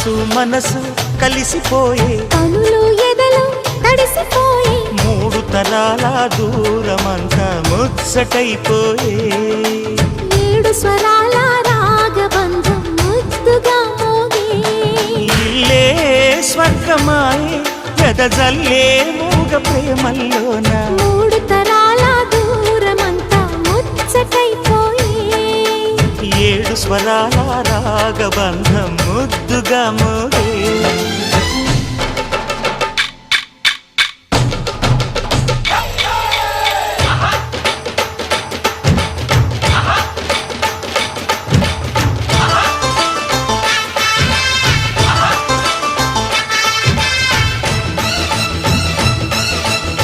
మనసు మనసు కలిసిపోయే కనులు ఎదలు తడిసిపోయే మూడు తరాల దూరమంతా ముచ్చటైపోయే ఏడు స్వరాల రాగబంధం ముద్దుగా మోగే ఇల్లే స్వర్గమాయే ఎదజల్లే మూగ ప్రేమల్లోన మూడు తరాల దూరమంతా ముచ్చటైపోయే ఏడు స్వరాల రాగబంధం ముద్దుగా మోగే